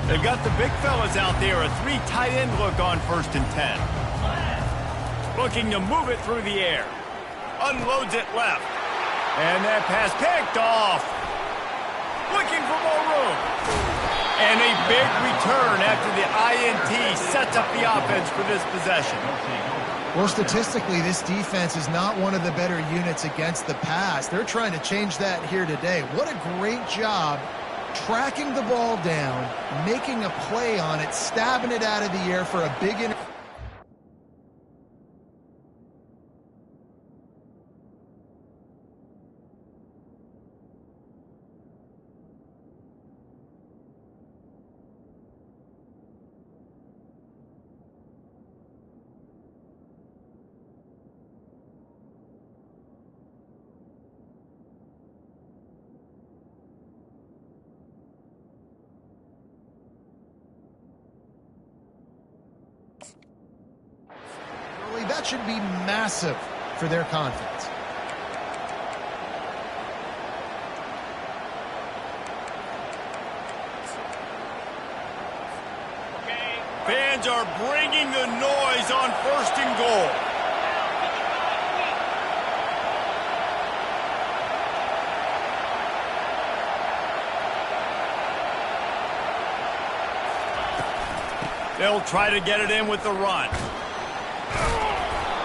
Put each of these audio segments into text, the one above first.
They've got the big fellas out there, a 3 tight end look on 1st and 10. Looking to move it through the air. Unloads it left. And that pass picked off. Looking for more room. And a big return after the INT sets up the offense for this possession. Well, statistically, this defense is not one of the better units against the pass. They're trying to change that here today. What a great job tracking the ball down, making a play on it, stabbing it out of the air for a big interception. That should be massive for their confidence. Fans are bringing the noise on 1st and goal. They'll try to get it in with the run.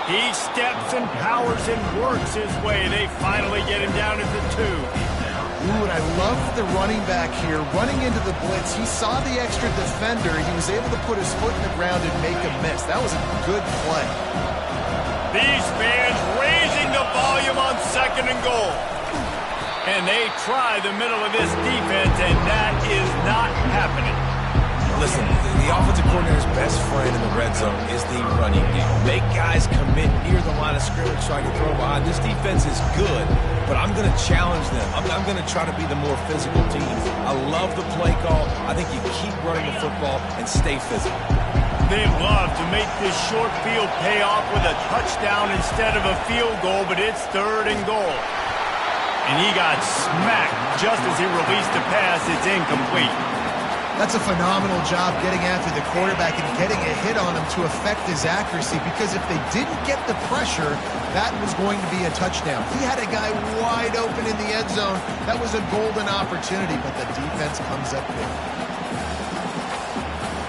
He steps and powers and works his way. They finally get him down at the 2. Ooh, and I love the running back here. Running into the blitz, he saw the extra defender. He was able to put his foot in the ground and make a miss. That was a good play. These fans raising the volume on 2nd and goal. And they try the middle of this defense, and that is not happening. Listen, the offensive coordinator's best friend in the red zone is the running game. Make guys commit near the line of scrimmage so I can throw behind. This defense is good, but I'm going to challenge them. I'm going to try to be the more physical team. I love the play call. I think you keep running the football and stay physical. They love to make this short field pay off with a touchdown instead of a field goal, but it's 3rd and goal. And he got smacked just as he released the pass. It's incomplete. That's a phenomenal job getting after the quarterback and getting a hit on him to affect his accuracy, because if they didn't get the pressure, that was going to be a touchdown. He had a guy wide open in the end zone. That was a golden opportunity, but the defense comes up big.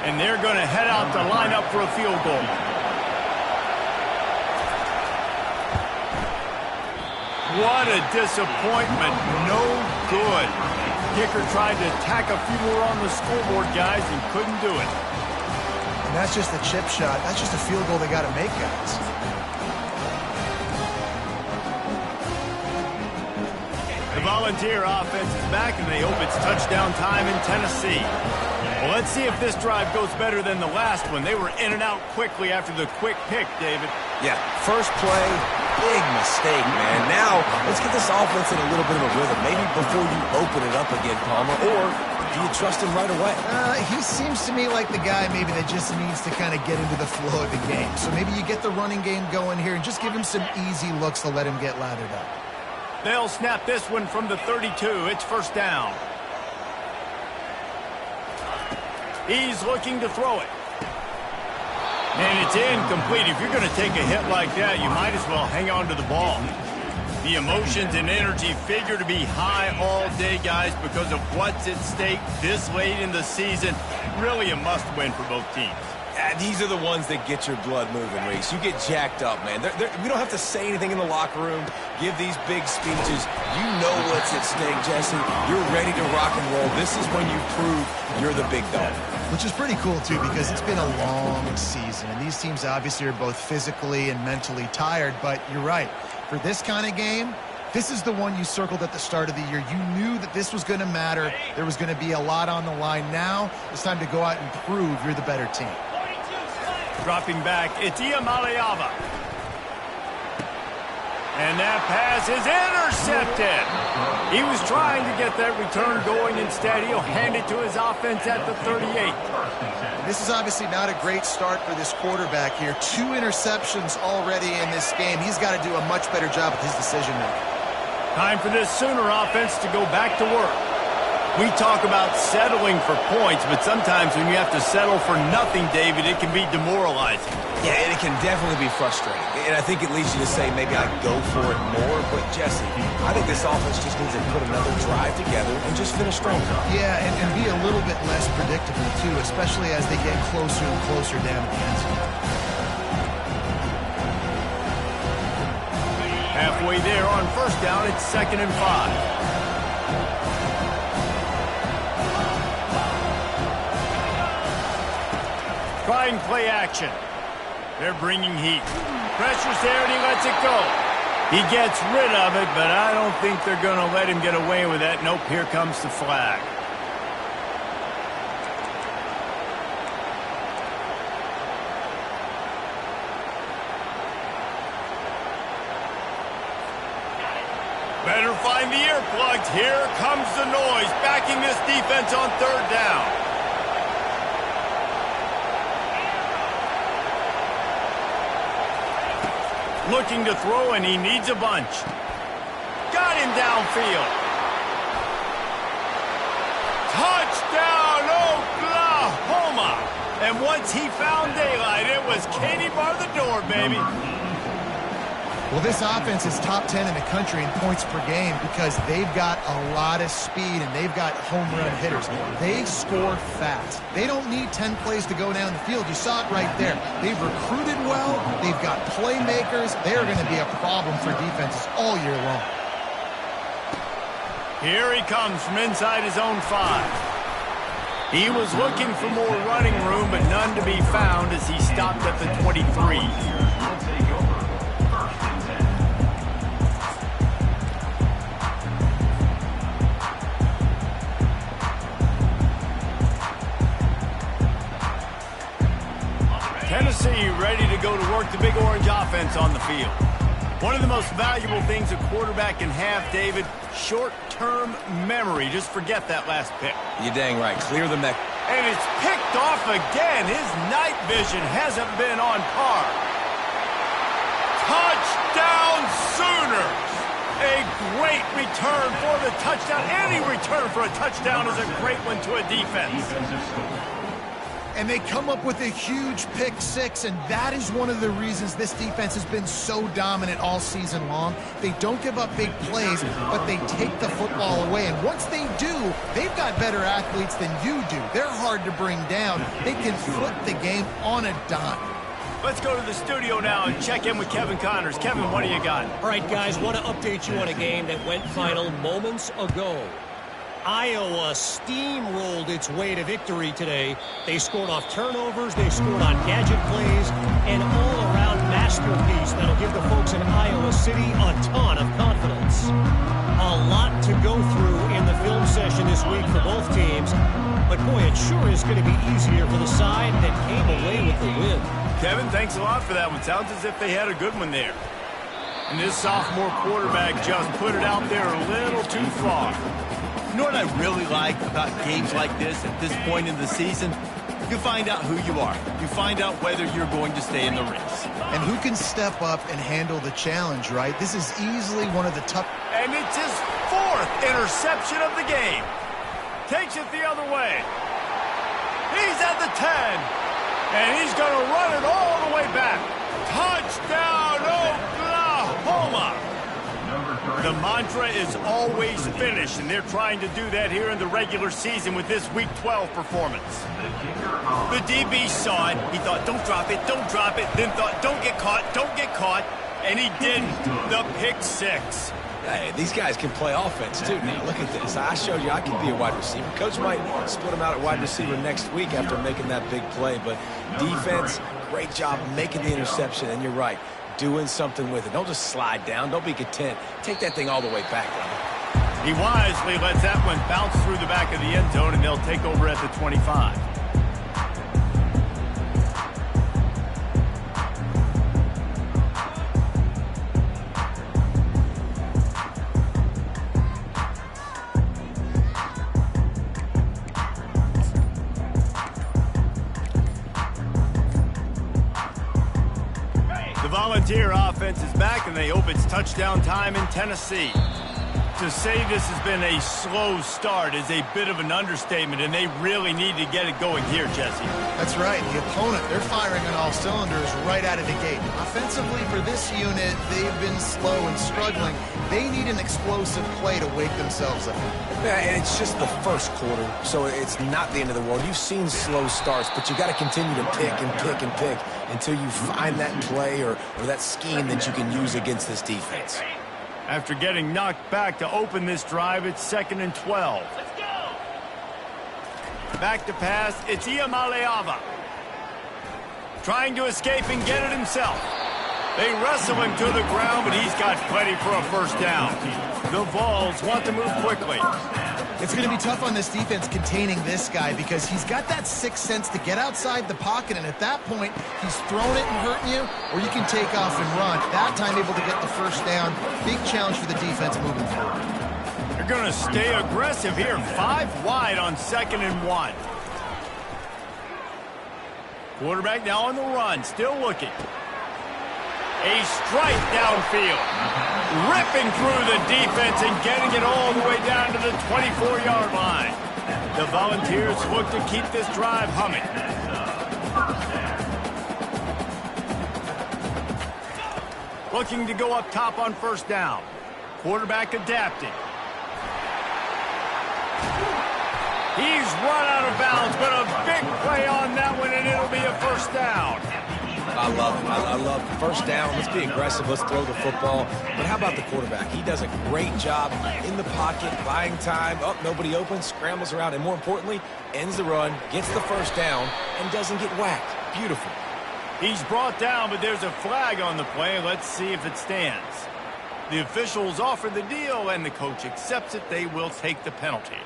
And they're going to head out to line up for a field goal. What a disappointment. No good. Kicker tried to tack a few more on the scoreboard, guys, and couldn't do it. And that's just a chip shot. That's just a field goal they got to make, guys. The Volunteer offense is back, and they hope it's touchdown time in Tennessee. Well, let's see if this drive goes better than the last one. They were in and out quickly after the quick pick, David. Yeah, first play, big mistake, man. Now, let's get this offense in a little bit of a rhythm. Maybe before you open it up again, Palmer, or do you trust him right away? He seems to me like the guy maybe that just needs to kind of get into the flow of the game. So maybe you get the running game going here and just give him some easy looks to let him get lathered up. They'll snap this one from the 32. It's 1st down. He's looking to throw it. And it's incomplete. If you're going to take a hit like that, you might as well hang on to the ball. The emotions and energy figure to be high all day, guys, because of what's at stake this late in the season. Really a must-win for both teams. These are the ones that get your blood moving, Reese. You get jacked up, man. We don't have to say anything in the locker room, give these big speeches. You know what's at stake, Jesse. You're ready to rock and roll. This is when you prove you're the big dog. Which is pretty cool, too, because it's been a long season. And these teams obviously are both physically and mentally tired. But you're right. For this kind of game, this is the one you circled at the start of the year. You knew that this was going to matter. There was going to be a lot on the line. Now it's time to go out and prove you're the better team. Dropping back, it's Iamaleava. And that pass is intercepted. He was trying to get that return going. Instead, he'll hand it to his offense at the 38. This is obviously not a great start for this quarterback here. 2 interceptions already in this game. He's got to do a much better job with his decision making. Time for this Sooner offense to go back to work. We talk about settling for points, but sometimes when you have to settle for nothing, David, it can be demoralizing. Yeah, and it can definitely be frustrating. And I think it leads you to say maybe I go for it more. But, Jesse, I think this offense just needs to put another drive together and just finish stronger. Yeah, and be a little bit less predictable, too, especially as they get closer and closer down the end zone. Halfway there on first down, it's 2nd and 5. Trying play action. They're bringing heat. Pressure's there and he lets it go. He gets rid of it, but I don't think they're going to let him get away with that. Nope, here comes the flag. Better find the earplugs. Here comes the noise, backing this defense on 3rd down. Looking to throw, and he needs a bunch. Got him downfield. Touchdown, Oklahoma! And once he found daylight, it was Katie bar the door, baby. Well, this offense is top 10 in the country in points per game because they've got a lot of speed and they've got home run hitters. They score fast. They don't need 10 plays to go down the field. You saw it right there. They've recruited well. They've got playmakers. They're going to be a problem for defenses all year long. Here he comes from inside his own 5. He was looking for more running room, but none to be found as he stopped at the 23. Tennessee ready to go to work the Big Orange offense on the field. One of the most valuable things a quarterback can have, David, short-term memory. Just forget that last pick. You're dang right. Clear the neck. And it's picked off again. His night vision hasn't been on par. Touchdown Sooners! A great return for the touchdown. Any return for a touchdown is a great one to a defense. And they come up with a huge pick 6, and that is one of the reasons this defense has been so dominant all season long. They don't give up big plays, but they take the football away. And once they do, they've got better athletes than you do. They're hard to bring down. They can flip the game on a dime. Let's go to the studio now and check in with Kevin Connors. Kevin, what do you got? All right, guys, want to update you on a game that went final moments ago. Iowa steamrolled its way to victory today. They scored off turnovers, they scored on gadget plays, an all-around masterpiece that'll give the folks in Iowa City a ton of confidence. A lot to go through in the film session this week for both teams, but boy, it sure is going to be easier for the side that came away with the win. Kevin, thanks a lot for that one. Sounds as if they had a good one there. And this sophomore quarterback just put it out there a little too far. You know what I really like about games like this at this point in the season? You find out who you are. You find out whether you're going to stay in the race. And who can step up and handle the challenge, right? This is easily one of the tough... And it's his 4th interception of the game. Takes it the other way. He's at the 10. And he's going to run it all the way back. Touchdown, Oklahoma! The mantra is always finish, and they're trying to do that here in the regular season with this Week 12 performance. The DB saw it. He thought, don't drop it, then thought, don't get caught, and he didn't. The pick 6. Hey, these guys can play offense, too. Now, look at this. I showed you I can be a wide receiver. Coach might split him out at wide receiver next week after making that big play, but defense, great job making the interception, and you're right. Doing something with it. Don't just slide down. Don't be content. Take that thing all the way back, brother. He wisely lets that one bounce through the back of the end zone, and they'll take over at the 25. Volunteer offense is back, and they hope it's touchdown time in Tennessee. To say this has been a slow start is a bit of an understatement, and they really need to get it going here, Jesse. That's right. The opponent, they're firing on all cylinders right out of the gate. Offensively, for this unit, they've been slow and struggling. They need an explosive play to wake themselves up. Yeah, and it's just the first quarter, so it's not the end of the world. You've seen slow starts, but you got to continue to pick and pick and pick until you find that play or that scheme that you can use against this defense. After getting knocked back to open this drive, it's 2nd and 12. Let's go! Back to pass, it's Iamaleava. Trying to escape and get it himself. They wrestle him to the ground, but he's got plenty for a first down. The Vols want to move quickly. It's going to be tough on this defense containing this guy because he's got that sixth sense to get outside the pocket, and at that point, he's throwing it and hurting you, or you can take off and run. That time, able to get the first down. Big challenge for the defense moving forward. They're going to stay aggressive here. 5 wide on 2nd and 1. Quarterback now on the run, still looking. A strike downfield. Ripping through the defense and getting it all the way down to the 24-yard line. The Volunteers look to keep this drive humming. Looking to go up top on first down. Quarterback adapting. He's run out of bounds, but a big play on that one, and it'll be a first down. I love it. I love the first down. Let's be aggressive. Let's throw the football. But how about the quarterback? He does a great job in the pocket, buying time. Oh, nobody open, scrambles around, and more importantly, ends the run, gets the first down, and doesn't get whacked. Beautiful. He's brought down, but there's a flag on the play. Let's see if it stands. The officials offer the deal, and the coach accepts it. They will take the penalty.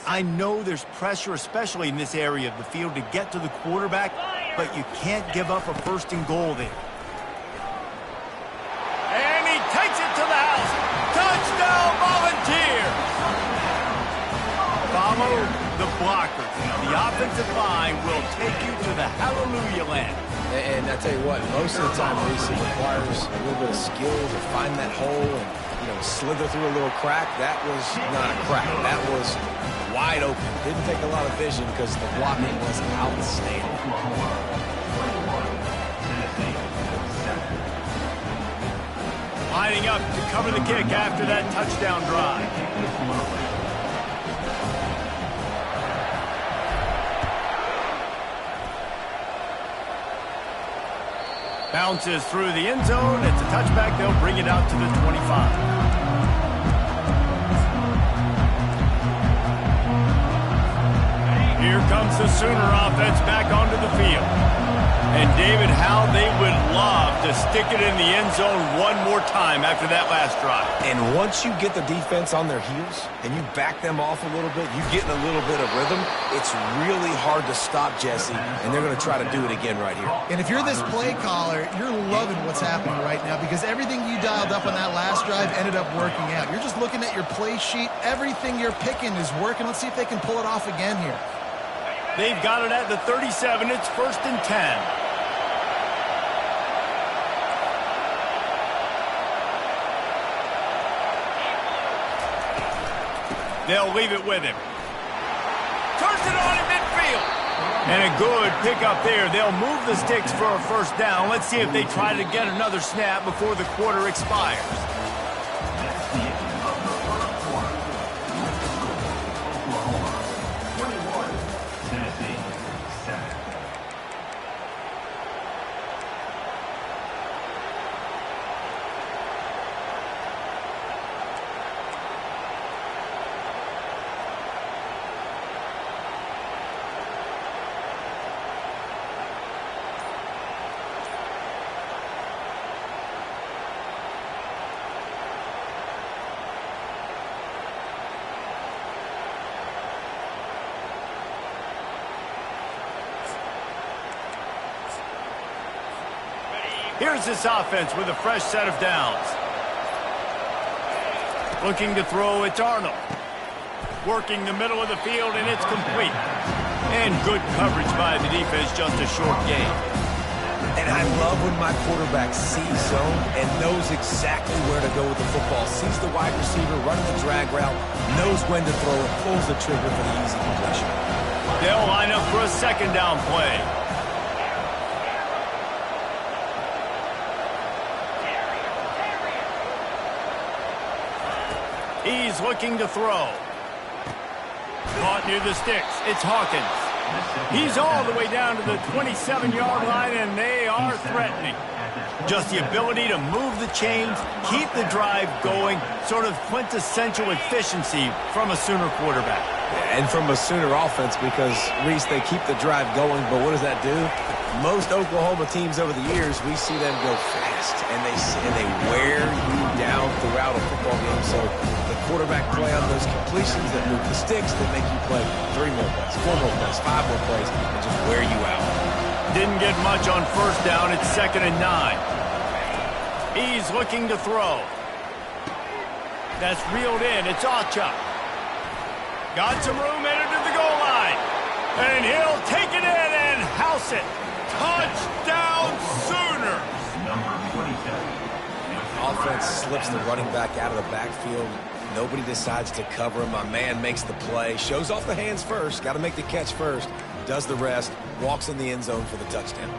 I know there's pressure, especially in this area of the field, to get to the quarterback, but you can't give up a 1st and goal there. And he takes it to the house. Touchdown, Volunteers! Follow the blockers. The offensive line will take you to the hallelujah land. And I tell you what, most of the time, Reese, it requires a little bit of skill to find that hole and, slither through a little crack. That was not a crack. That was wide open. Didn't take a lot of vision because the blocking was outstanding. Lining up to cover the kick after that touchdown drive. Bounces through the end zone. It's a touchback. They'll bring it out to the 25. Here comes the Sooner offense back onto the field. And, David, how they would love to stick it in the end zone one more time after that last drive. And once you get the defense on their heels and you back them off a little bit, you get in a little bit of rhythm, it's really hard to stop, Jesse, and they're going to try to do it again right here. And if you're this play caller, you're loving what's happening right now because everything you dialed up on that last drive ended up working out. You're just looking at your play sheet. Everything you're picking is working. Let's see if they can pull it off again here. They've got it at the 37. It's 1st and 10. They'll leave it with him. Turns it on in midfield. And a good pickup there. They'll move the sticks for a first down. Let's see if they try to get another snap before the quarter expires. Here's this offense with a fresh set of downs. Looking to throw, it's Arnold. Working the middle of the field, and it's complete. And good coverage by the defense, just a short gain. And I love when my quarterback sees zone and knows exactly where to go with the football. Sees the wide receiver running the drag route, knows when to throw it, pulls the trigger for the easy completion. They'll line up for a second down play. He's looking to throw. Caught near the sticks. It's Hawkins. He's all the way down to the 27-yard line, and they are threatening. Just the ability to move the chains, keep the drive going, sort of quintessential efficiency from a Sooner quarterback. Yeah, and from a Sooner offense because, Reese, they keep the drive going, but what does that do? Most Oklahoma teams over the years, we see them go fast, and they wear you down throughout a football game. So the quarterback play on those completions that move the sticks that make you play 3 more plays, 4 more plays, 5 more plays, and just wear you out. Didn't get much on first down. It's 2nd and 9. He's looking to throw. That's reeled in. It's Acha. Got some room headed to the goal line. And he'll take it in and house it. Touchdown Sooners! Offense slips the running back out of the backfield. Nobody decides to cover him. My man makes the play. Shows off the hands first. Got to make the catch first. Does the rest. Walks in the end zone for the touchdown.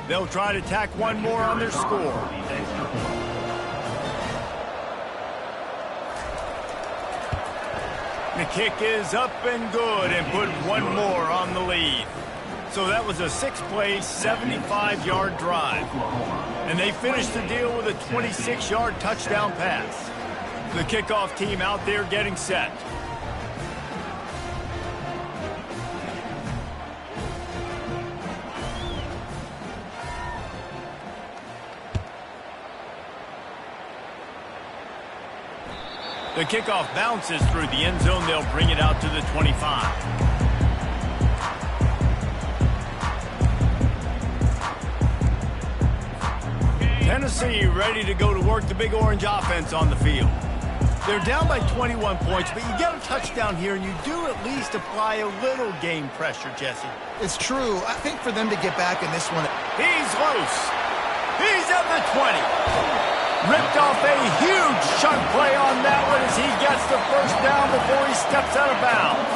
They'll try to tack one more on their score. The kick is up and good and put one more on the lead. So that was a 6-play, 75-yard drive. And they finished the deal with a 26-yard touchdown pass. The kickoff team out there getting set. The kickoff bounces through the end zone. They'll bring it out to the 25. Tennessee ready to go to work the Big Orange offense on the field. They're down by 21 points, but you get a touchdown here, and you do at least apply a little game pressure, Jesse. It's true. I think for them to get back in this one. He's loose. He's at the 20. Ripped off a huge chunk play on that one as he gets the first down before he steps out of bounds.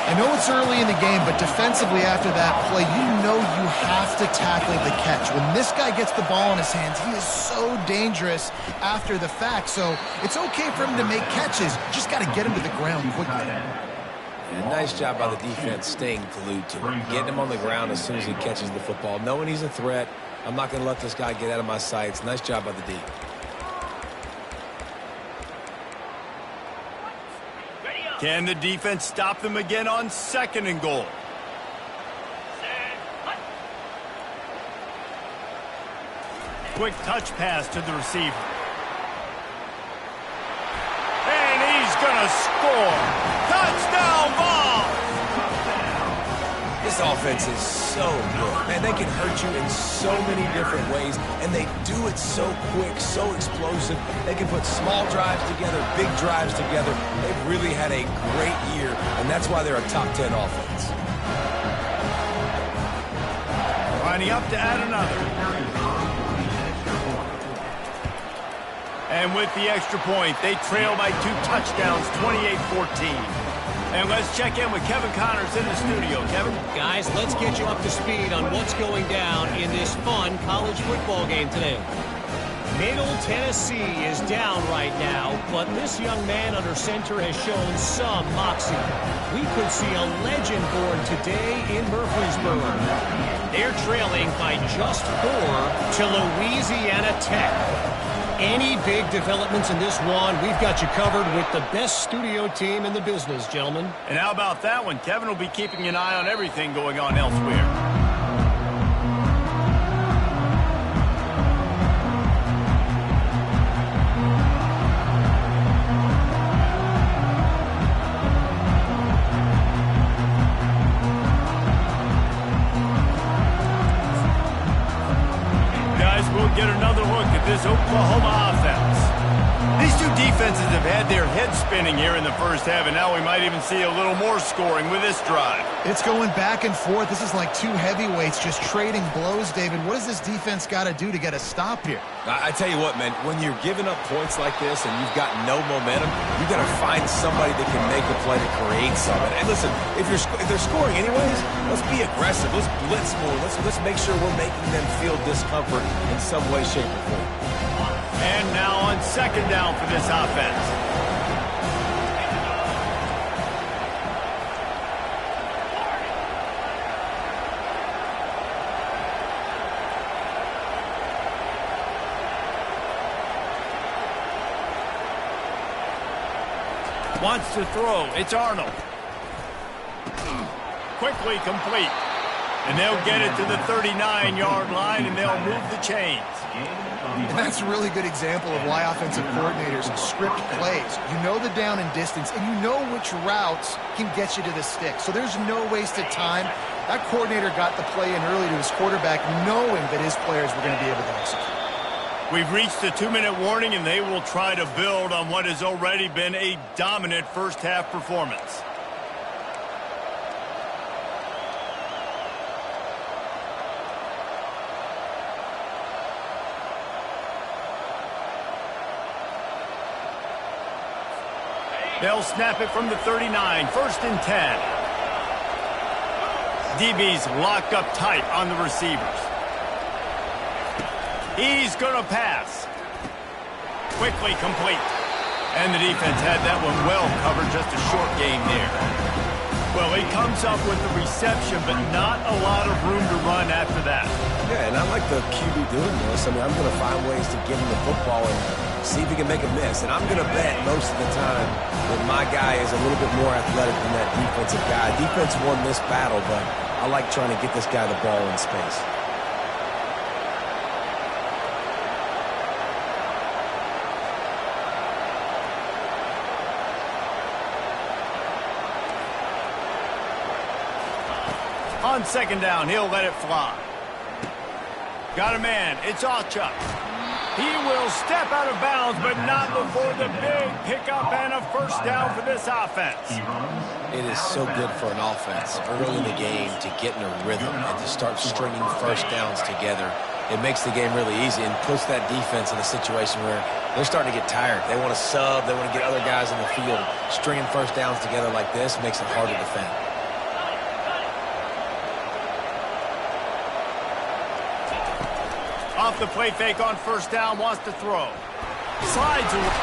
I know it's early in the game, but defensively after that play, you know you have to tackle the catch. When this guy gets the ball in his hands, he is so dangerous after the fact. So it's okay for him to make catches. You just got to get him to the ground quickly. Yeah, nice job by the defense staying glued to him, getting him on the ground as soon as he catches the football, knowing he's a threat. I'm not going to let this guy get out of my sights. Nice job by the D. Can the defense stop them again on 2nd and goal? Quick touch pass to the receiver. And he's going to score. Touchdown ball! This offense is so good. Man, they can hurt you in so many different ways, and they do it so quick, so explosive. They can put small drives together, big drives together. They've really had a great year, and that's why they're a top 10 offense. Lining up to add another. And with the extra point, they trail by 2 touchdowns, 28-14. And let's check in with Kevin Connors in the studio. Kevin? Guys, let's get you up to speed on what's going down in this fun college football game today. Middle Tennessee is down right now, but this young man under center has shown some moxie. We could see a legend born today in Murfreesboro. They're trailing by just 4 to Louisiana Tech. Any big developments in this one, we've got you covered with the best studio team in the business, gentlemen. And how about that one? Kevin will be keeping an eye on everything going on elsewhere. Guys, we'll get another look at this Oklahoma offense. These two defenses have had their heads spinning here in the first half, and now we might even see a little more scoring with this drive. It's going back and forth. This is like two heavyweights just trading blows, David. What does this defense got to do to get a stop here? I tell you what, man, when you're giving up points like this and you've got no momentum, you got to find somebody that can make a play to create something. And listen, if they're scoring anyways, let's be aggressive. Let's blitz more. Let's make sure we're making them feel discomfort in some way, shape, or form. And now on second down for this offense. Wants to throw. It's Arnold. Quickly complete. And they'll get it to the 39-yard line, and they'll move the chains. And that's a really good example of why offensive coordinators script plays. You know the down and distance, and you know which routes can get you to the stick. So there's no wasted time. That coordinator got the play in early to his quarterback, knowing that his players were going to be able to execute. We've reached the 2-minute warning, and they will try to build on what has already been a dominant first-half performance. They'll snap it from the 39, first and 10. DB's locked up tight on the receivers. He's going to pass. Quickly complete. And the defense had that one well covered, just a short game there. Well, he comes up with the reception, but not a lot of room to run after that. Yeah, and I like the QB doing this. I mean, I'm going to find ways to give him the football and see if he can make a miss. And I'm going to bet most of the time that my guy is a little bit more athletic than that defensive guy. Defense won this battle, but I like trying to get this guy the ball in space. On second down, he'll let it fly. Got a man. It's Ocha. He will step out of bounds, but not before the big pickup and a first down for this offense. It is so good for an offense early in the game to get in a rhythm and to start stringing first downs together. It makes the game really easy and puts that defense in a situation where they're starting to get tired. They want to sub. They want to get other guys in the field. Stringing first downs together like this makes it hard to defend. Off the play fake on first down, wants to throw. Slides away,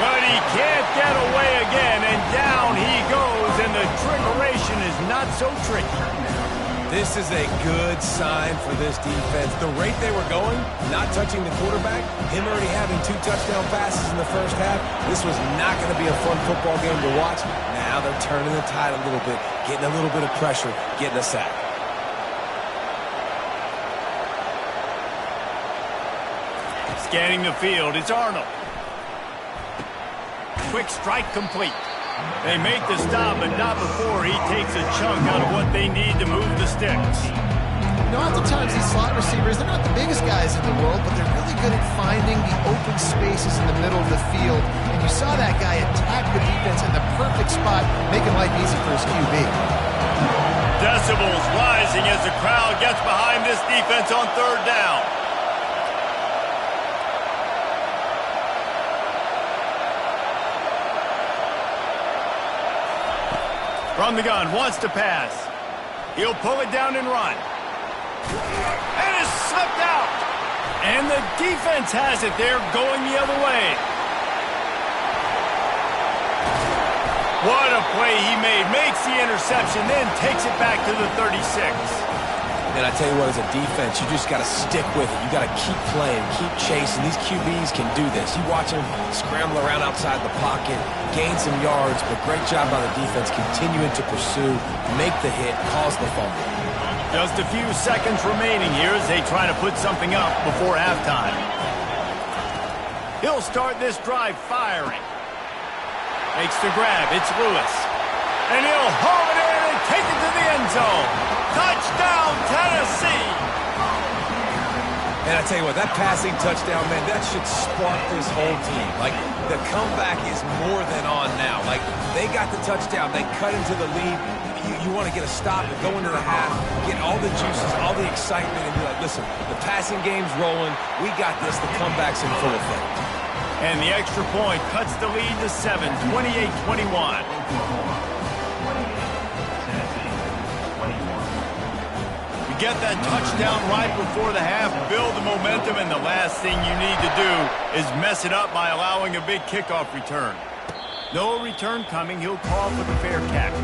but he can't get away again, and down he goes, and the trickeration is not so tricky. This is a good sign for this defense. The rate they were going, not touching the quarterback, him already having 2 touchdown passes in the first half, this was not going to be a fun football game to watch. Now they're turning the tide a little bit, getting a little bit of pressure, getting a sack. Scanning the field, it's Arnold. Quick strike complete. They make the stop, but not before he takes a chunk out of what they need to move the sticks. You know, oftentimes these slot receivers, they're not the biggest guys in the world, but they're really good at finding the open spaces in the middle of the field. And you saw that guy attack the defense in the perfect spot, making life easy for his QB. Decibels rising as the crowd gets behind this defense on third down. From the gun, wants to pass. He'll pull it down and run. And it's slipped out. And the defense has it there, going the other way. What a play he made. Makes the interception, then takes it back to the 36. And I tell you what, as a defense, you just got to stick with it. You got to keep playing, keep chasing. These QBs can do this. You watch them scramble around outside the pocket, gain some yards, but great job by the defense continuing to pursue, make the hit, cause the fumble. Just a few seconds remaining here as they try to put something up before halftime. He'll start this drive firing. Makes the grab. It's Lewis. And he'll haul it in and take it to the end zone. Touchdown, Tennessee! And I tell you what, that passing touchdown, man, that should spark this whole team. Like, the comeback is more than on now. Like, they got the touchdown. They cut into the lead. You want to get a stop and go into the half, get all the juices, all the excitement, and be like, listen, the passing game's rolling. We got this. The comeback's in full effect. And the extra point cuts the lead to 7, 28-21. Get that touchdown right before the half, build the momentum, and the last thing you need to do is mess it up by allowing a big kickoff return. No return coming. He'll call for the fair catch.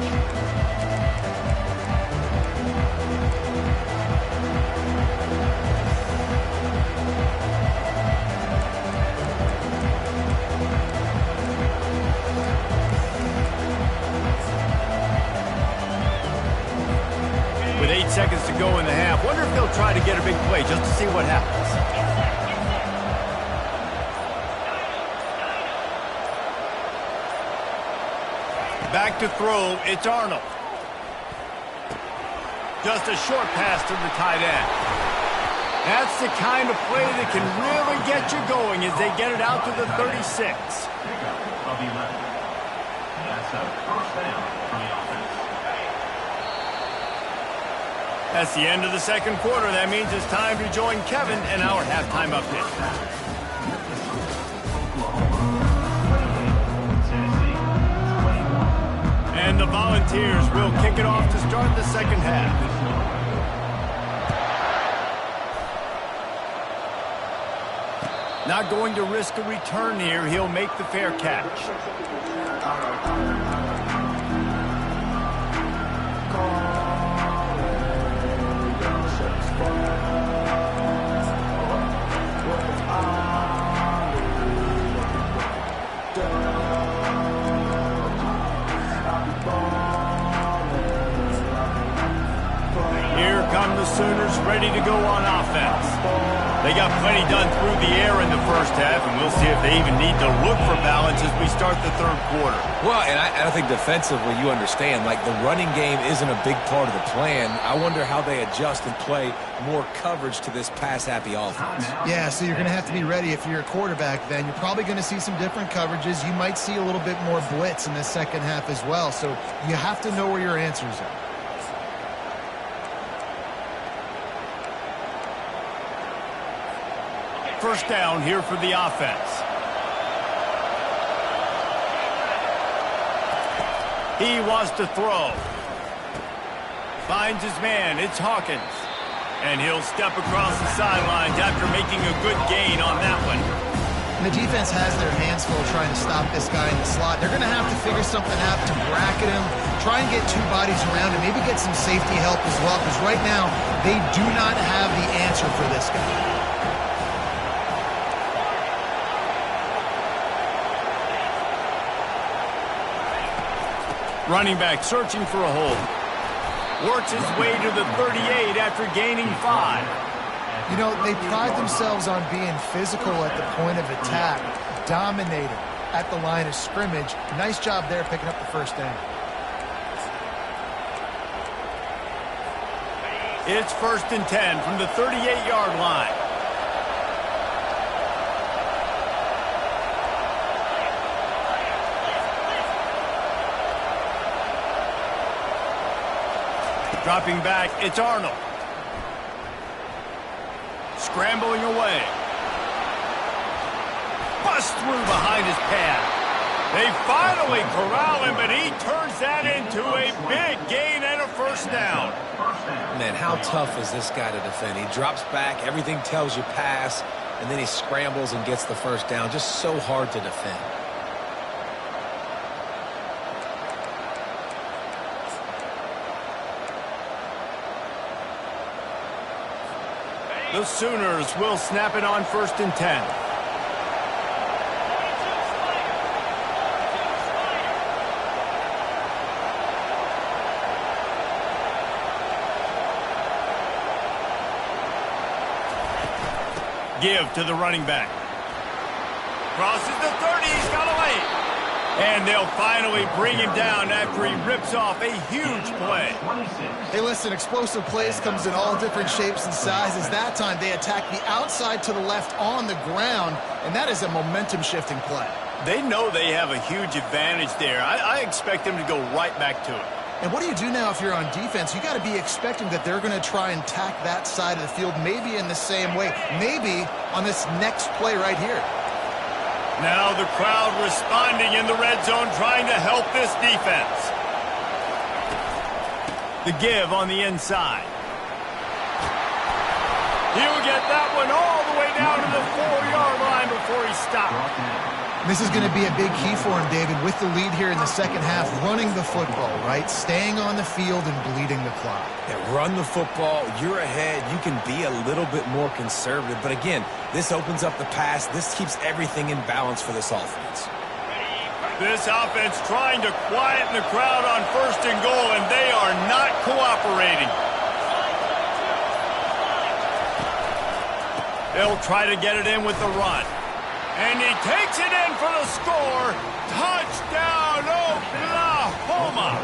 With 8 seconds to go in the half, wonder if they'll try to get a big play just to see what happens. Back to throw, it's Arnold. Just a short pass to the tight end. That's the kind of play that can really get you going as they get it out to the 36. That's the end of the second quarter. That means it's time to join Kevin and our halftime update. And the Volunteers will kick it off to start the second half. Not going to risk a return here. He'll make the fair catch. Here come the Sooners ready to go on offense. They got plenty done through the air in the first half, and we'll see if they even need to look for balance as we start the third quarter. Well, and I think defensively, you understand, like the running game isn't a big part of the plan. I wonder how they adjust and play more coverage to this pass-happy offense. Yeah, so you're going to have to be ready if you're a quarterback then. You're probably going to see some different coverages. You might see a little bit more blitz in the second half as well, so you have to know where your answers are. First down here for the offense. He wants to throw. Finds his man. It's Hawkins. And he'll step across the sidelines after making a good gain on that one. And the defense has their hands full trying to stop this guy in the slot. They're going to have to figure something out to bracket him, try and get two bodies around him, maybe get some safety help as well, because right now they do not have the answer for this guy. Running back searching for a hole. Works his way to the 38 after gaining 5. You know, they pride themselves on being physical at the point of attack, dominating at the line of scrimmage. Nice job there picking up the first down. It's 1st and 10 from the 38-yard line. Dropping back, it's Arnold. Scrambling away. Bust through behind his pad. They finally corral him, but he turns that into a big gain and a first down. Man, how tough is this guy to defend? He drops back, everything tells you pass, and then he scrambles and gets the first down. Just so hard to defend. The Sooners will snap it on 1st and 10. Give to the running back. Crosses the 30, he's got a lane. And they'll finally bring him down after he rips off a huge play. Hey, listen, explosive plays comes in all different shapes and sizes. That time they attack the outside to the left on the ground, and that is a momentum-shifting play. They know they have a huge advantage there. I expect them to go right back to it. And what do you do now if you're on defense? You got to be expecting that they're going to try and tack that side of the field, maybe in the same way, maybe on this next play right here. Now the crowd responding in the red zone, trying to help this defense. The give on the inside. He'll get that one all the way down to the 4-yard line before he stopped. This is going to be a big key for him, David, with the lead here in the second half, running the football, right? Staying on the field and bleeding the clock. Yeah, run the football. You're ahead. You can be a little bit more conservative. But again, this opens up the pass. This keeps everything in balance for this offense. This offense trying to quieten the crowd on 1st and goal, and they are not cooperating. They'll try to get it in with the run. And he takes it in for the score. Touchdown, Oklahoma!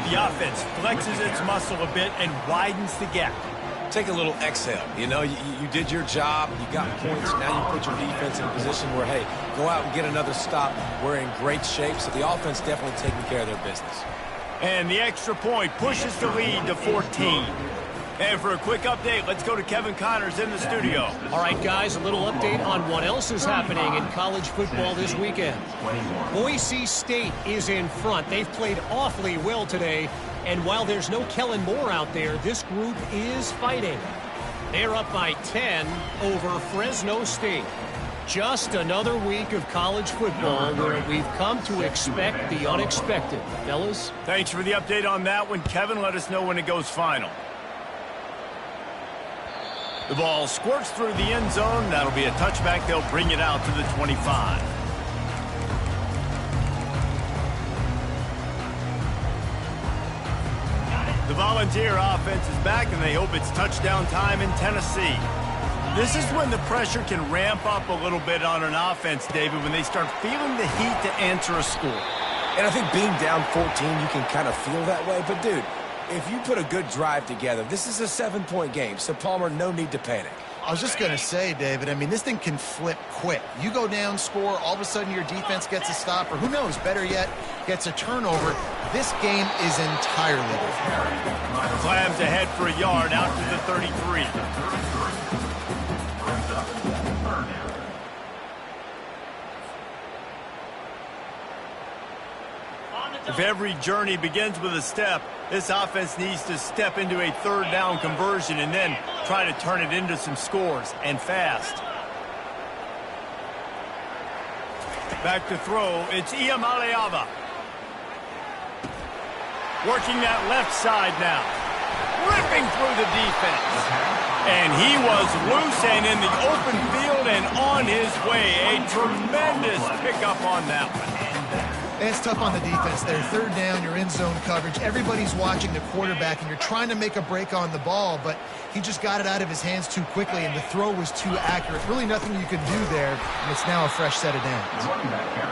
The offense flexes its muscle a bit and widens the gap. Take a little exhale. You know, you did your job. You got points. Now you put your defense in a position where, hey, go out and get another stop. We're in great shape, so the offense definitely taking care of their business. And the extra point pushes the lead to 14. And for a quick update, let's go to Kevin Connors in the studio. All right, guys, a little update on what else is happening in college football this weekend. Boise State is in front. They've played awfully well today. And while there's no Kellen Moore out there, this group is fighting. They're up by 10 over Fresno State. Just another week of college football where we've come to expect the unexpected. Fellas? Thanks for the update on that one. Kevin, let us know when it goes final. The ball squirts through the end zone. That'll be a touchback. They'll bring it out to the 25. The Volunteer offense is back, and they hope it's touchdown time in Tennessee. This is when the pressure can ramp up a little bit on an offense, David, when they start feeling the heat to answer a score. And I think being down 14, you can kind of feel that way. But, dude, if you put a good drive together, this is a 7-point game. So, Palmer, no need to panic. I was just going to say, David, I mean, this thing can flip quick. You go down, score, all of a sudden your defense gets a stop, or who knows, better yet, gets a turnover. This game is entirely different. Clams ahead for a yard out to the 33. If every journey begins with a step, this offense needs to step into a third down conversion and then try to turn it into some scores, and fast. Back to throw, it's Iamaleava. Working that left side now. Ripping through the defense. And he was loose and in the open field and on his way. A tremendous pickup on that one. It's tough on the defense there. Third down, you're in zone coverage. Everybody's watching the quarterback, and you're trying to make a break on the ball, but he just got it out of his hands too quickly, and the throw was too accurate. Really nothing you can do there, and it's now a fresh set of downs.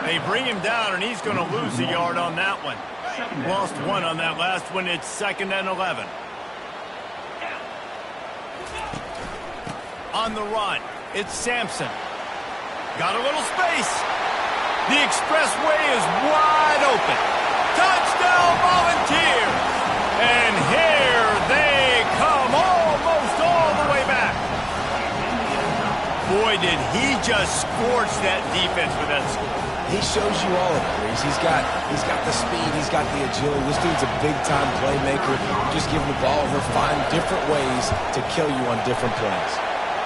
They bring him down, and he's going to lose a yard on that one. Lost one on that last one. It's 2nd and 11. On the run, it's Sampson. Got a little space. The expressway is wide open. Touchdown, Volunteers! And here they come, almost all the way back. Boy, did he just scorch that defense with that score. He shows you all of it, Reese. He's got the speed, he's got the agility. This dude's a big-time playmaker. You just give him the ball, he'll find different ways to kill you on different plays.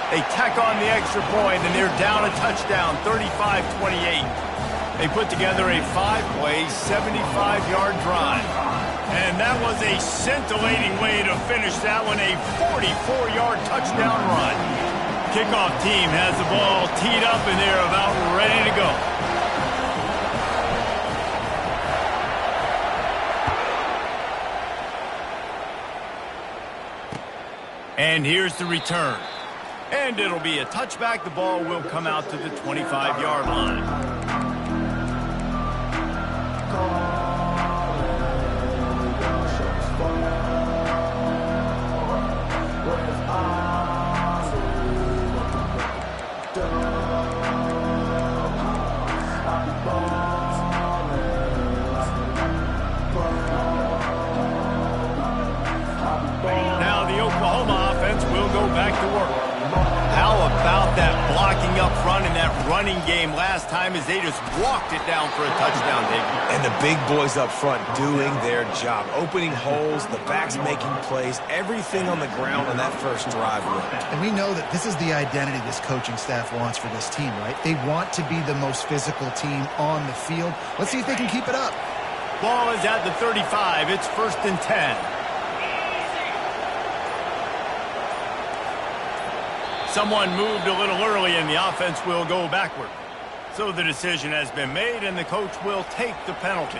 They tack on the extra point, and they're down a touchdown, 35-28. They put together a 5-play, 75-yard drive. And that was a scintillating way to finish that one, a 44-yard touchdown run. Kickoff team has the ball teed up, and they're about ready to go. And here's the return. And it'll be a touchback. The ball will come out to the 25-yard line. Now the Oklahoma offense will go back to work. How about that blocking up front in that running game last time as they just walked it down for a touchdown, Dave? And the big boys up front doing their job, opening holes, the backs making plays, everything on the ground on that first drive. And we know that this is the identity this coaching staff wants for this team, right? They want to be the most physical team on the field. Let's see if they can keep it up. Ball is at the 35. It's 1st and 10. Someone moved a little early and the offense will go backward. So the decision has been made and the coach will take the penalty.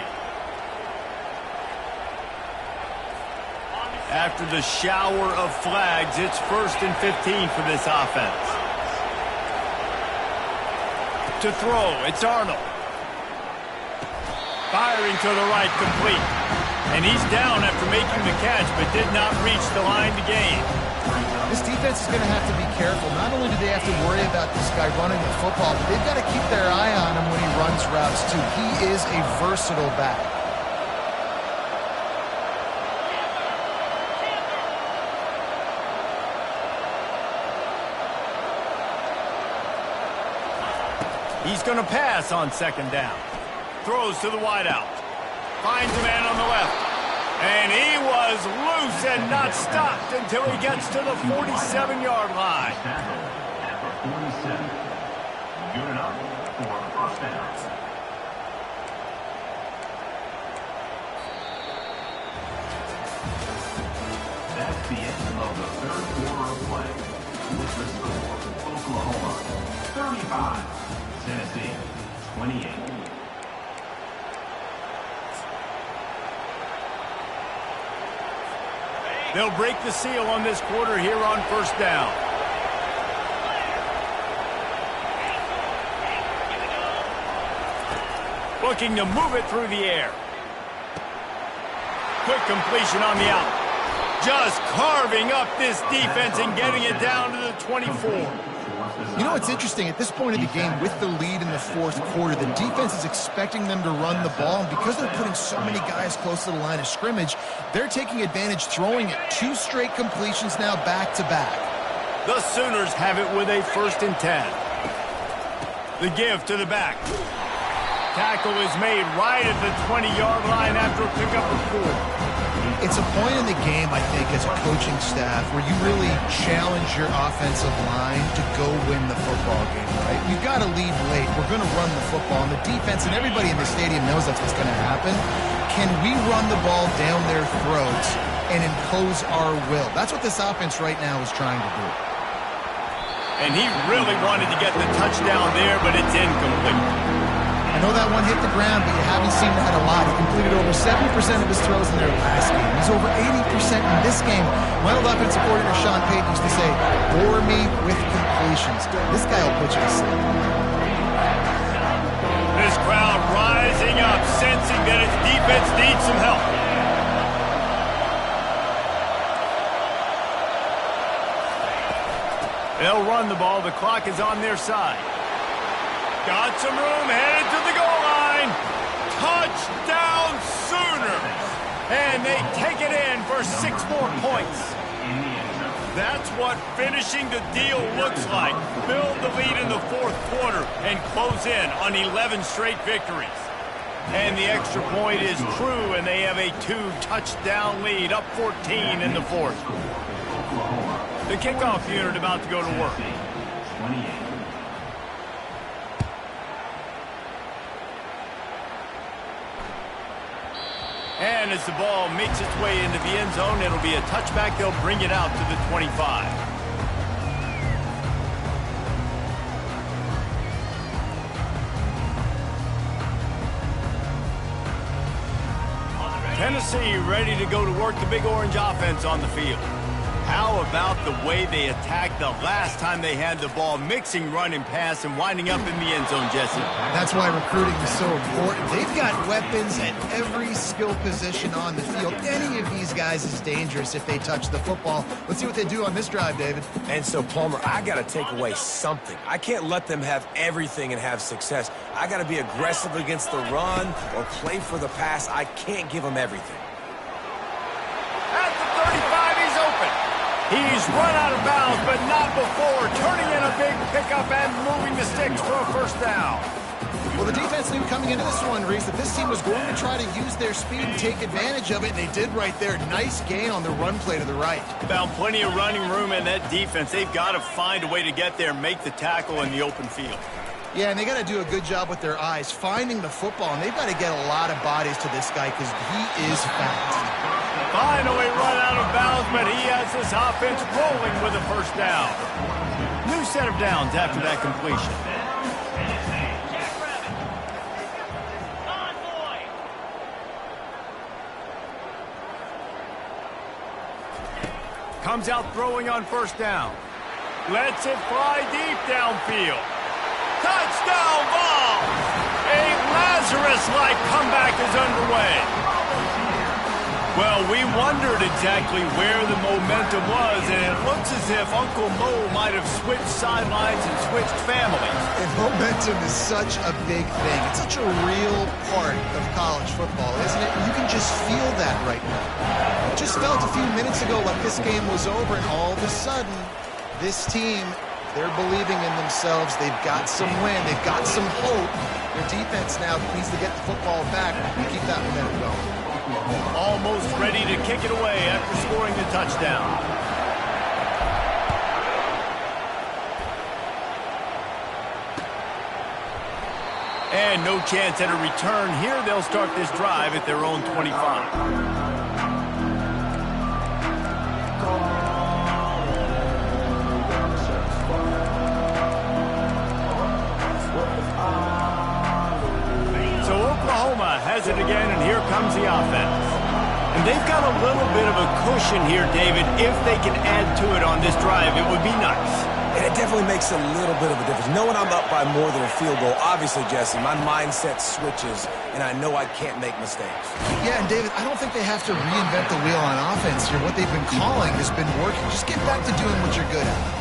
After the shower of flags, it's 1st and 15 for this offense. To throw, it's Arnold. Firing to the right, complete. And he's down after making the catch, but did not reach the line to gain. This defense is going to have to be careful. Not only do they have to worry about this guy running the football, but they've got to keep their eye on him when he runs routes, too. He is a versatile back. He's going to pass on 2nd down. Throws to the wideout. Finds a man on the left. And he was loose and not stopped until he gets to the 47-yard line. At the 47. Good enough for a 1st down. That's the end of the 3rd quarter of play. With the score, Oklahoma 35, Tennessee 28. They'll break the seal on this quarter here on 1st down. Looking to move it through the air. Quick completion on the out. Just carving up this defense and getting it down to the 24. You know, it's interesting. At this point of the game, with the lead in the 4th quarter, the defense is expecting them to run the ball. And because they're putting so many guys close to the line of scrimmage, they're taking advantage, throwing it 2 straight completions now back-to-back. The Sooners have it with a 1st and 10. The give to the back. Tackle is made right at the 20-yard line after a pickup of 4. It's a point in the game, I think, as a coaching staff where you really challenge your offensive line to go win the football game, right? We've got to lead late. We're going to run the football. And the defense and everybody in the stadium knows that's what's going to happen. Can we run the ball down their throats and impose our will? That's what this offense right now is trying to do. And he really wanted to get the touchdown there, but it's incomplete. I know that one hit the ground, but you haven't seen that a lot. He completed over 70% of his throws in their last game. He's over 80% in this game. My old offensive coordinator, Sean Payton, used to say, bore me with completions. This guy will put you to sleep. This crowd rising up, sensing that its defense needs some help. They'll run the ball. The clock is on their side. Got some room, headed to the goal line. Touchdown Sooners! And they take it in for 6 more points. That's what finishing the deal looks like. Build the lead in the 4th quarter and close in on 11 straight victories. And the extra point is true, and they have a 2-touchdown lead, up 14 in the 4th. The kickoff unit about to go to work. 28. And as the ball makes its way into the end zone, it'll be a touchback. They'll bring it out to the 25. Tennessee ready to go to work. The Big Orange offense on the field. How about the way they attacked the last time they had the ball, mixing run and pass and winding up in the end zone, Jesse? That's why recruiting is so important. They've got weapons at every skill position on the field. Any of these guys is dangerous if they touch the football. Let's see what they do on this drive, David. And so, Palmer, I got to take away something. I can't let them have everything and have success. I got to be aggressive against the run or play for the pass. I can't give them everything. At the 35, he's open. He's run out of bounds, but not before. Turning in a big pickup and moving the sticks for a first down. Well, the defense knew coming into this one, Reese, that this team was going to try to use their speed and take advantage of it, and they did right there. Nice gain on the run play to the right. Found plenty of running room in that defense. They've got to find a way to get there and make the tackle in the open field. Yeah, and they got to do a good job with their eyes, finding the football, and they've got to get a lot of bodies to this guy because he is fast. Finally run out of bounds, but he has this offense rolling with a first down. New set of downs after that completion. Comes out throwing on first down. Lets it fly deep downfield. Touchdown ball! A Lazarus-like comeback is underway. Well, we wondered exactly where the momentum was, and it looks as if Uncle Mo might have switched sidelines and switched families. And momentum is such a big thing. It's such a real part of college football, isn't it? You can just feel that right now. It just felt a few minutes ago like this game was over, and all of a sudden, this team, they're believing in themselves. They've got some wind. They've got some hope. Their defense now needs to get the football back and keep that momentum going. Almost ready to kick it away after scoring the touchdown. And no chance at a return here. They'll start this drive at their own 25. Oklahoma has it again, and here comes the offense. And they've got a little bit of a cushion here, David. If they can add to it on this drive, it would be nice. And it definitely makes a little bit of a difference. Knowing I'm up by more than a field goal, obviously, Jesse, my mindset switches, and I know I can't make mistakes. Yeah, and David, I don't think they have to reinvent the wheel on offense here. What they've been calling has been working. Just get back to doing what you're good at.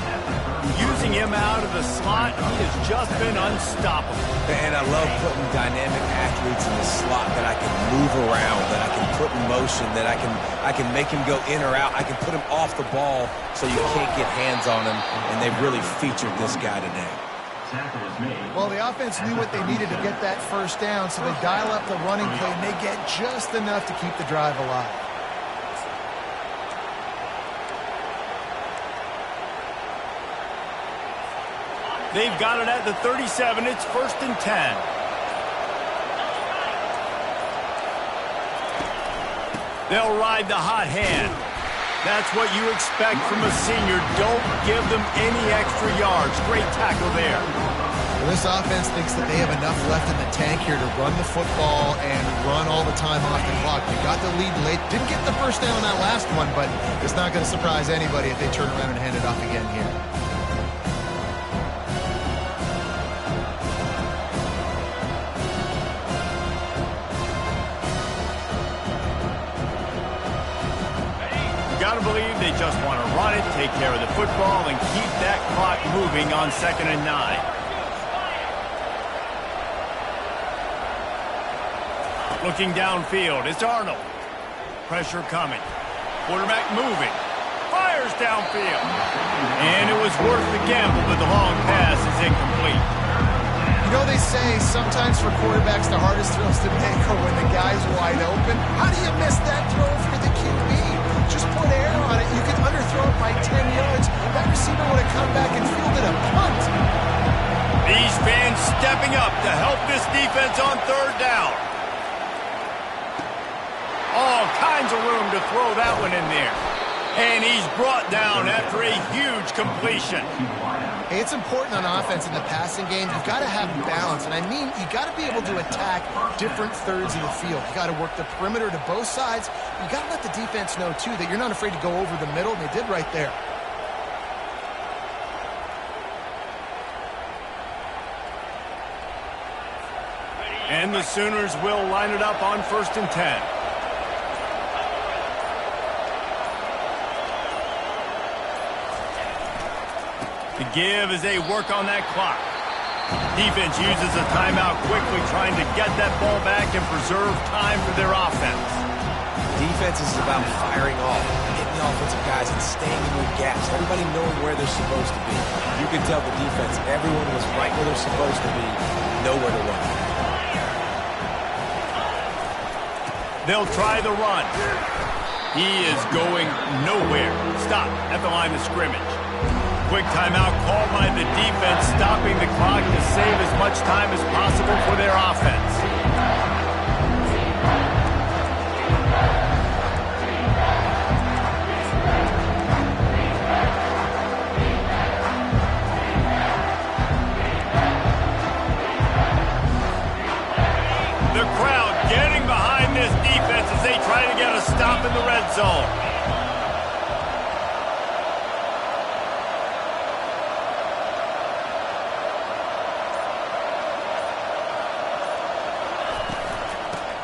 Using him out of the slot, he has just been unstoppable. And I love putting dynamic athletes in the slot that I can move around, that I can put in motion, that I can make him go in or out. I can put him off the ball so you can't get hands on him, and they've really featured this guy today. Well, the offense knew what they needed to get that first down, so they dial up the running play, and they get just enough to keep the drive alive. They've got it at the 37. It's 1st and 10. They'll ride the hot hand. That's what you expect from a senior. Don't give them any extra yards. Great tackle there. Well, this offense thinks that they have enough left in the tank here to run the football and run all the time off the clock. They got the lead late. Didn't get the first down on that last one, but it's not going to surprise anybody if they turn around and hand it off again here. Got to believe they just want to run it, take care of the football, and keep that clock moving on 2nd and 9. Looking downfield, it's Arnold. Pressure coming. Quarterback moving. Fires downfield. And it was worth the gamble, but the long pass is incomplete. You know, they say sometimes for quarterbacks the hardest throws to make are when the guy's wide open. How do you miss that throw if you're the QB? Just put air on it. You can underthrow it by 10 yards. That receiver would have come back and fielded a punt. These fans stepping up to help this defense on 3rd down. All kinds of room to throw that one in there. And he's brought down after a huge completion. Hey, it's important on offense in the passing game. You've got to have balance, and I mean you got to be able to attack different thirds of the field. You got to work the perimeter to both sides. You got to let the defense know, too, that you're not afraid to go over the middle, and they did right there. And the Sooners will line it up on 1st and 10. The give as they work on that clock. Defense uses a timeout quickly, trying to get that ball back and preserve time for their offense. Defense is about firing off, hitting the offensive guys and staying in their gaps. Everybody knowing where they're supposed to be. You can tell the defense, everyone was right where they're supposed to be, nowhere to run. They'll try the run. He is going nowhere. Stop at the line of scrimmage. Quick timeout called by the defense, stopping the clock to save as much time as possible for their offense. The crowd getting behind this defense as they try to get a stop in the red zone.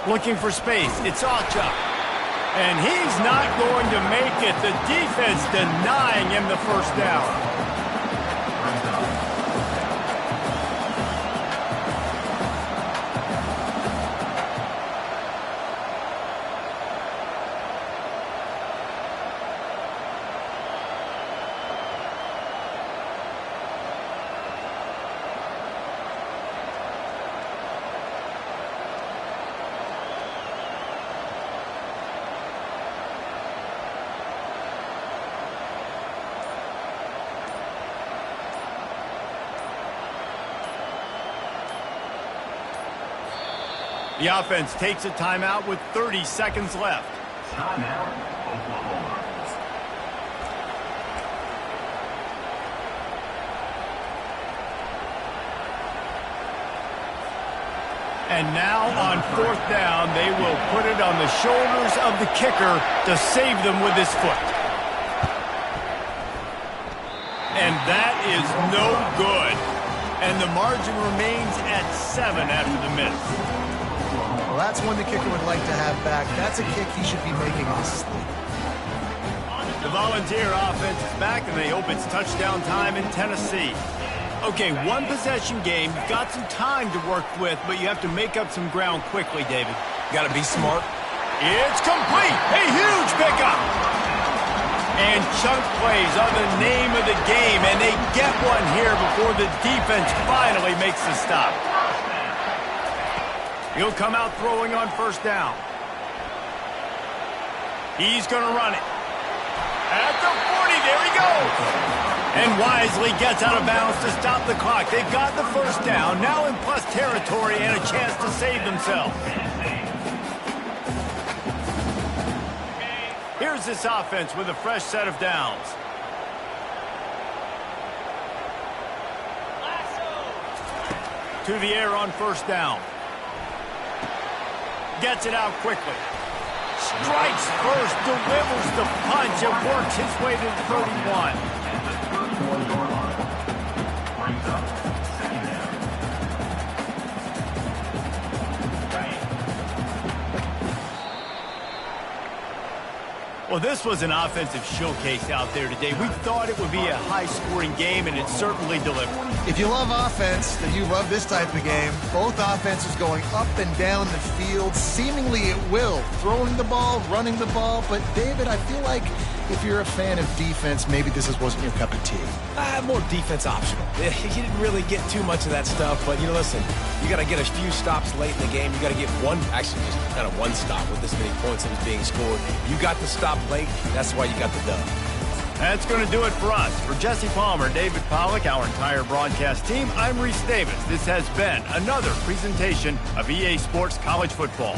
Looking for space. It's Acha. And he's not going to make it. The defense denying him the first down. The offense takes a timeout with 30 seconds left. Timeout, Oklahoma. And now on 4th down, they will put it on the shoulders of the kicker to save them with his foot. And that is no good. And the margin remains at 7 after the miss. Well, that's one the kicker would like to have back. That's a kick he should be making in his sleep. The Volunteer offense is back, and they hope it's touchdown time in Tennessee. Okay, one possession game. You've got some time to work with, but you have to make up some ground quickly, David. Got to be smart. It's complete. A huge pickup. And chunk plays are the name of the game, and they get one here before the defense finally makes the stop. He'll come out throwing on 1st down. He's going to run it. At the 40, there he goes. And wisely gets out of bounds to stop the clock. They've got the 1st down, now in plus territory and a chance to save themselves. Here's this offense with a fresh set of downs. To the air on 1st down. Gets it out quickly. Strikes first, delivers the punch, and works his way to the 31. Brings up 2nd down. Well, this was an offensive showcase out there today. We thought it would be a high-scoring game, and it certainly delivered. If you love offense, then you love this type of game. Both offenses going up and down the field, seemingly at will. Throwing the ball, running the ball. But, David, I feel like if you're a fan of defense, maybe this wasn't your cup of tea. More defense optional. You didn't really get too much of that stuff, but, listen, you got to get a few stops late in the game. You got to get actually just kind of one stop with this many points that was being scored. You got the stop late. That's why you got the dub. That's going to do it for us. For Jesse Palmer, David Pollack, our entire broadcast team, I'm Reese Davis. This has been another presentation of EA Sports College Football.